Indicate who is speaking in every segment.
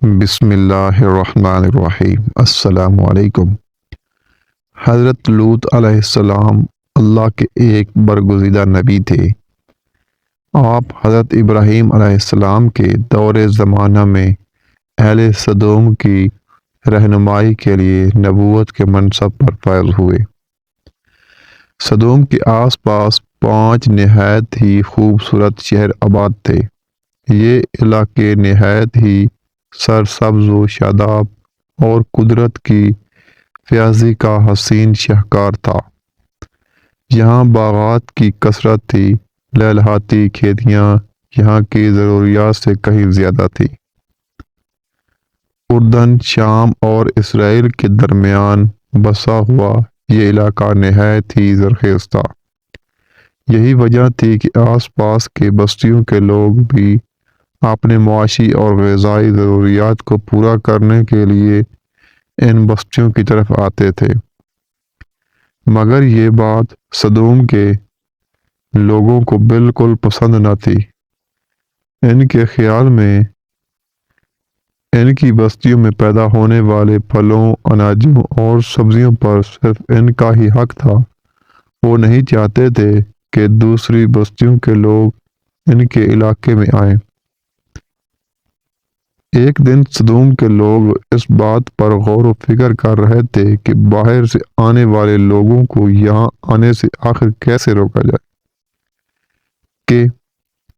Speaker 1: بسم اللہ الرحمن الرحیم۔ السلام علیکم۔ حضرت لوط علیہ السلام اللہ کے ایک برگزیدہ نبی تھے۔ آپ حضرت ابراہیم علیہ السلام کے دور زمانہ میں اہل سدوم کی رہنمائی کے لیے نبوت کے منصب پر فائز ہوئے۔ سدوم کے آس پاس 5 نہایت ہی خوبصورت شہر آباد تھے۔ یہ علاقے نہایت ہی سرسبز و شاداب اور قدرت کی فیاضی کا حسین شاہکار تھا۔ یہاں باغات کی کثرت تھی، لہلہاتی کھیتیاں یہاں کی ضروریات سے کہیں زیادہ تھی۔ اردن، شام اور اسرائیل کے درمیان بسا ہوا یہ علاقہ نہایت ہی زرخیز تھا۔ یہی وجہ تھی کہ آس پاس کے بستیوں کے لوگ بھی اپنے معاشی اور غذائی ضروریات کو پورا کرنے کے لیے ان بستیوں کی طرف آتے تھے۔ مگر یہ بات سدوم کے لوگوں کو بالکل پسند نہ تھی۔ ان کے خیال میں ان کی بستیوں میں پیدا ہونے والے پھلوں، اناجوں اور سبزیوں پر صرف ان کا ہی حق تھا۔ وہ نہیں چاہتے تھے کہ دوسری بستیوں کے لوگ ان کے علاقے میں آئیں۔ ایک دن سدوم کے لوگ اس بات پر غور و فکر کر رہے تھے کہ باہر سے آنے والے لوگوں کو یہاں آنے سے آخر کیسے روکا جائے، کہ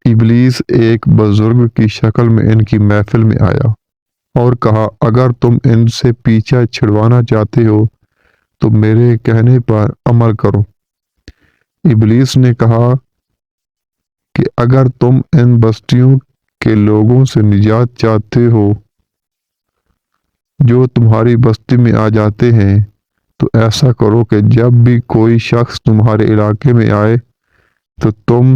Speaker 1: ابلیس ایک بزرگ کی شکل میں ان کی محفل میں آیا اور کہا، اگر تم ان سے پیچھا چھڑوانا چاہتے ہو تو میرے کہنے پر عمل کرو۔ ابلیس نے کہا کہ اگر تم ان بستیوں کے لوگوں سے نجات چاہتے ہو جو تمہاری بستی میں آ جاتے ہیں، تو ایسا کرو کہ جب بھی کوئی شخص تمہارے علاقے میں آئے تو تم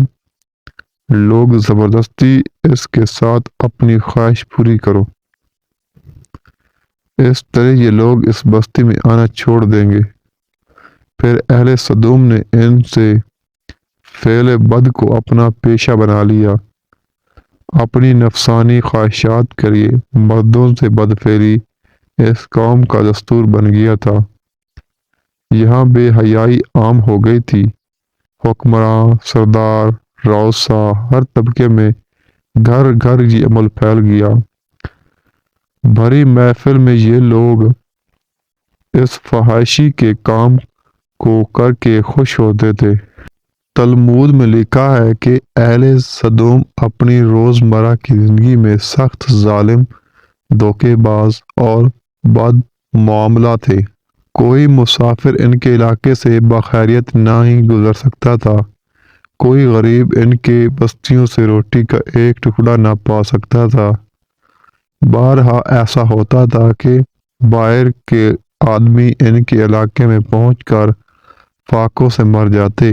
Speaker 1: لوگ زبردستی اس کے ساتھ اپنی خواہش پوری کرو۔ اس طرح یہ لوگ اس بستی میں آنا چھوڑ دیں گے۔ پھر اہل سدوم نے ان سے فعل بد کو اپنا پیشہ بنا لیا۔ اپنی نفسانی خواہشات کے لیے مردوں سے بدفعلی اس قوم کا دستور بن گیا تھا۔ یہاں بے حیائی عام ہو گئی تھی۔ حکمراں، سردار، رؤسا، ہر طبقے میں گھر گھر یہ عمل پھیل گیا۔ بھری محفل میں یہ لوگ اس فحاشی کے کام کو کر کے خوش ہوتے تھے۔ تلمود میں لکھا ہے کہ اہل سدوم اپنی روزمرہ کی زندگی میں سخت ظالم، دھوکے باز اور بد معاملہ تھے۔ کوئی مسافر ان کے علاقے سے بخیریت نہ ہی گزر سکتا تھا۔ کوئی غریب ان کے بستیوں سے روٹی کا ایک ٹکڑا نہ پا سکتا تھا۔ بارہا ایسا ہوتا تھا کہ باہر کے آدمی ان کے علاقے میں پہنچ کر فاقوں سے مر جاتے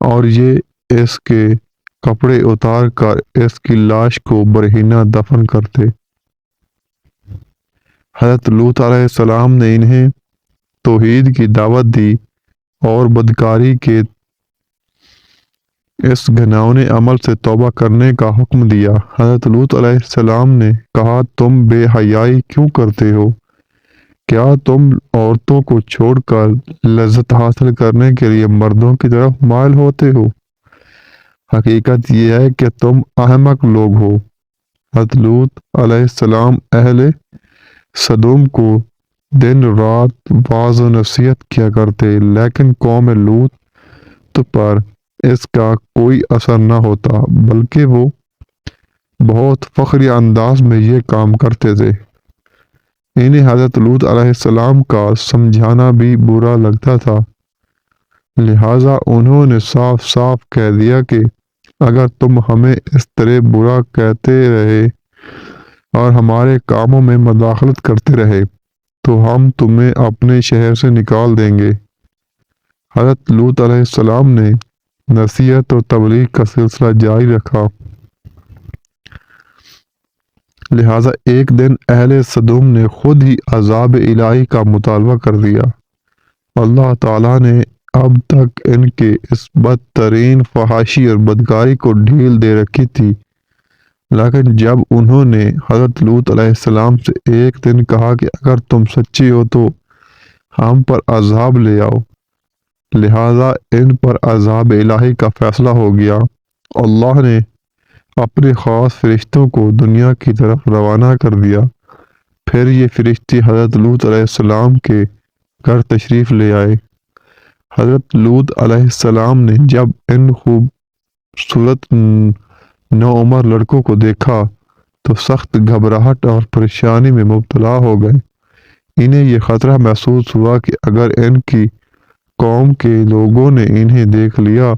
Speaker 1: اور یہ اس کے کپڑے اتار کر اس کی لاش کو برہنہ دفن کرتے۔ حضرت لوط علیہ السلام نے انہیں توحید کی دعوت دی اور بدکاری کے اس گھناؤنے عمل سے توبہ کرنے کا حکم دیا۔ حضرت لوط علیہ السلام نے کہا، تم بے حیائی کیوں کرتے ہو؟ کیا تم عورتوں کو چھوڑ کر لذت حاصل کرنے کے لیے مردوں کی طرف مائل ہوتے ہو؟ حقیقت یہ ہے کہ تم احمق لوگ ہو۔ حضرت لوط علیہ السلام اہل سدوم کو دن رات واعظ و نصیحت کیا کرتے، لیکن قوم لوط پر اس کا کوئی اثر نہ ہوتا، بلکہ وہ بہت فخریہ انداز میں یہ کام کرتے تھے۔ انہیں حضرت لوط علیہ السلام کا سمجھانا بھی برا لگتا تھا، لہٰذا انہوں نے صاف صاف کہہ دیا کہ اگر تم ہمیں اس طرح برا کہتے رہے اور ہمارے کاموں میں مداخلت کرتے رہے تو ہم تمہیں اپنے شہر سے نکال دیں گے۔ حضرت لوط علیہ السلام نے نصیحت اور تبلیغ کا سلسلہ جاری رکھا۔ لہٰذا ایک دن اہل سدوم نے خود ہی عذاب الہی کا مطالبہ کر دیا۔ اللہ تعالیٰ نے اب تک ان کے اس بدترین فحاشی اور بدکاری کو ڈھیل دے رکھی تھی۔ لیکن جب انہوں نے حضرت لوط علیہ السلام سے ایک دن کہا کہ اگر تم سچی ہو تو ہم پر عذاب لے آؤ، لہذا ان پر عذاب الہی کا فیصلہ ہو گیا، اللہ نے اپنے خاص فرشتوں کو دنیا کی طرف روانہ کر دیا۔ پھر یہ فرشتے حضرت لوط علیہ السلام کے گھر تشریف لے آئے۔ حضرت لوط علیہ السلام نے جب ان خوبصورت نوعمر لڑکوں کو دیکھا تو سخت گھبراہٹ اور پریشانی میں مبتلا ہو گئے۔ انہیں یہ خطرہ محسوس ہوا کہ اگر ان کی قوم کے لوگوں نے انہیں دیکھ لیا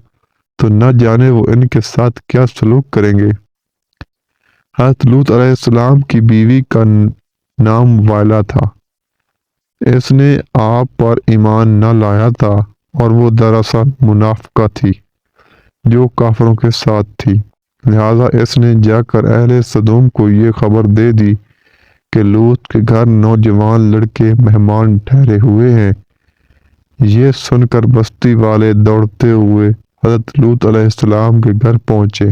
Speaker 1: تو نہ جانے وہ ان کے ساتھ کیا سلوک کریں گے۔ حضرت لوط علیہ السلام کی بیوی کا نام وائلا تھا۔ اس نے آپ پر ایمان نہ لایا تھا اور وہ دراصل منافقہ تھی جو کافروں کے ساتھ تھی، لہذا اس نے جا کر اہل سدوم کو یہ خبر دے دی کہ لوط کے گھر نوجوان لڑکے مہمان ٹھہرے ہوئے ہیں۔ یہ سن کر بستی والے دوڑتے ہوئے حضرت لوط علیہ السلام کے گھر پہنچے۔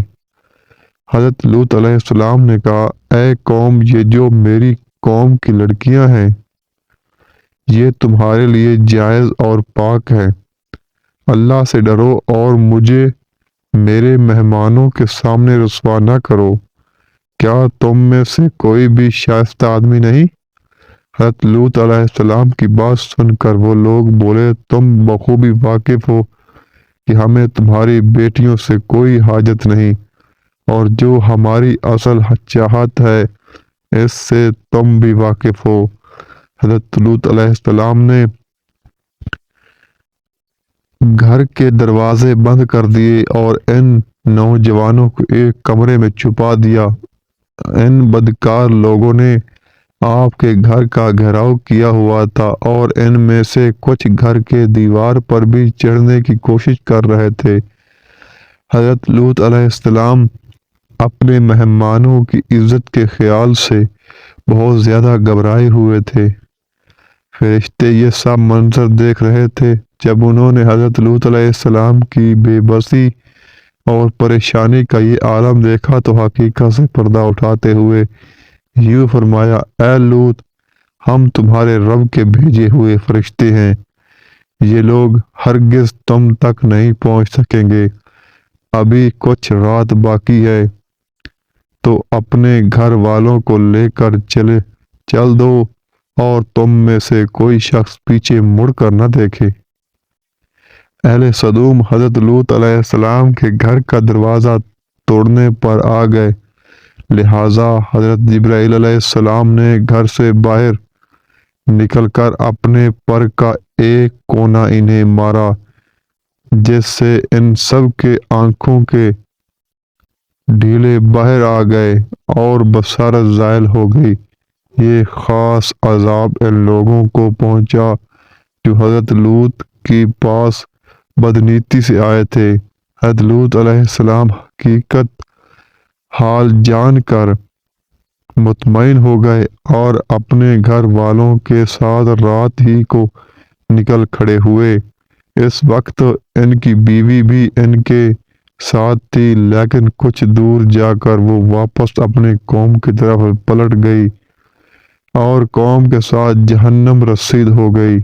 Speaker 1: حضرت لوط علیہ السلام نے کہا، اے قوم، یہ جو میری قوم کی لڑکیاں ہیں یہ تمہارے لیے جائز اور پاک ہے، اللہ سے ڈرو اور مجھے میرے مہمانوں کے سامنے رسوا نہ کرو۔ کیا تم میں سے کوئی بھی شائستہ آدمی نہیں؟ حضرت لوط علیہ السلام کی بات سن کر وہ لوگ بولے، تم بخوبی واقف ہو کہ ہمیں تمہاری بیٹیوں سے کوئی حاجت نہیں، اور جو ہماری اصل چاہت ہے اس سے تم بھی واقف ہو۔ حضرت لوط علیہ السلام نے گھر کے دروازے بند کر دیے اور ان نوجوانوں کو ایک کمرے میں چھپا دیا۔ ان بدکار لوگوں نے آپ کے گھر کا گھیراؤ کیا ہوا تھا اور ان میں سے کچھ گھر کے دیوار پر بھی چڑھنے کی کوشش کر رہے تھے۔ حضرت لوط علیہ السلام اپنے مہمانوں کی عزت کے خیال سے بہت زیادہ گھبرائے ہوئے تھے۔ فرشتے یہ سب منظر دیکھ رہے تھے۔ جب انہوں نے حضرت لوط علیہ السلام کی بے بسی اور پریشانی کا یہ عالم دیکھا تو حقیقت سے پردہ اٹھاتے ہوئے یوں فرمایا، اے لوط، ہم تمہارے رب کے بھیجے ہوئے فرشتے ہیں، یہ لوگ ہرگز تم تک نہیں پہنچ سکیں گے، ابھی کچھ رات باقی ہے، تو اپنے گھر والوں کو لے کر چل دو اور تم میں سے کوئی شخص پیچھے مڑ کر نہ دیکھے۔ اہل سدوم حضرت لوط علیہ السلام کے گھر کا دروازہ توڑنے پر آ گئے، لہٰذا حضرت جبرائیل علیہ السلام نے گھر سے باہر نکل کر اپنے پر کا ایک کونا انہیں مارا، جس سے ان سب کے آنکھوں کے ڈھیلے باہر آ گئے اور بصارت زائل ہو گئی۔ یہ خاص عذاب ان لوگوں کو پہنچا جو حضرت لوط کے پاس بدنیتی سے آئے تھے۔ حضرت لوط علیہ السلام حقیقت حال جان کر مطمئن ہو گئے اور اپنے گھر والوں کے ساتھ رات ہی کو نکل کھڑے ہوئے۔ اس وقت ان کی بیوی بھی ان کے ساتھ تھی، لیکن کچھ دور جا کر وہ واپس اپنے قوم کی طرف پلٹ گئی اور قوم کے ساتھ جہنم رسید ہو گئی۔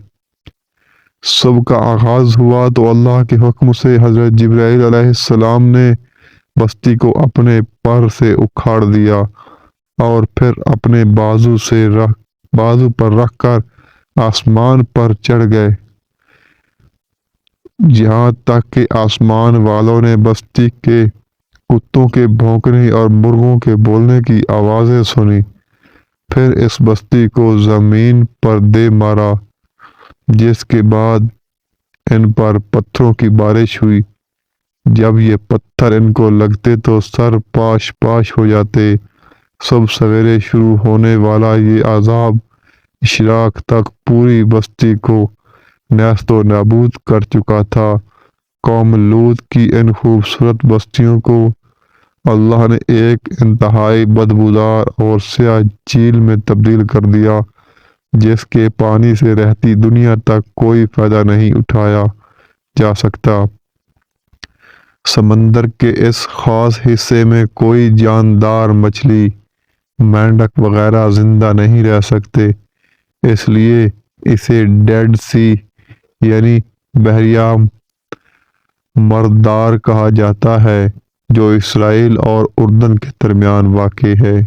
Speaker 1: صبح کا آغاز ہوا تو اللہ کے حکم سے حضرت جبرائیل علیہ السلام نے بستی کو اپنے پر سے اکھاڑ دیا اور پھر اپنے بازو پر رکھ کر آسمان پر چڑھ گئے، یہاں تک کہ آسمان والوں نے بستی کے کتوں کے بھونکنے اور مرغوں کے بولنے کی آوازیں سنی۔ پھر اس بستی کو زمین پر دے مارا، جس کے بعد ان پر پتھروں کی بارش ہوئی۔ جب یہ پتھر ان کو لگتے تو سر پاش ہو جاتے۔ صبح سویرے شروع ہونے والا یہ عذاب اشراق تک پوری بستی کو نیست و نابود کر چکا تھا۔ قوم لوط کی ان خوبصورت بستیوں کو اللہ نے ایک انتہائی بدبودار اور سیاہ جھیل میں تبدیل کر دیا، جس کے پانی سے رہتی دنیا تک کوئی فائدہ نہیں اٹھایا جا سکتا۔ سمندر کے اس خاص حصے میں کوئی جاندار مچھلی، مینڈک وغیرہ زندہ نہیں رہ سکتے، اس لیے اسے ڈیڈ سی یعنی بحریہ مردار کہا جاتا ہے، جو اسرائیل اور اردن کے درمیان واقع ہے۔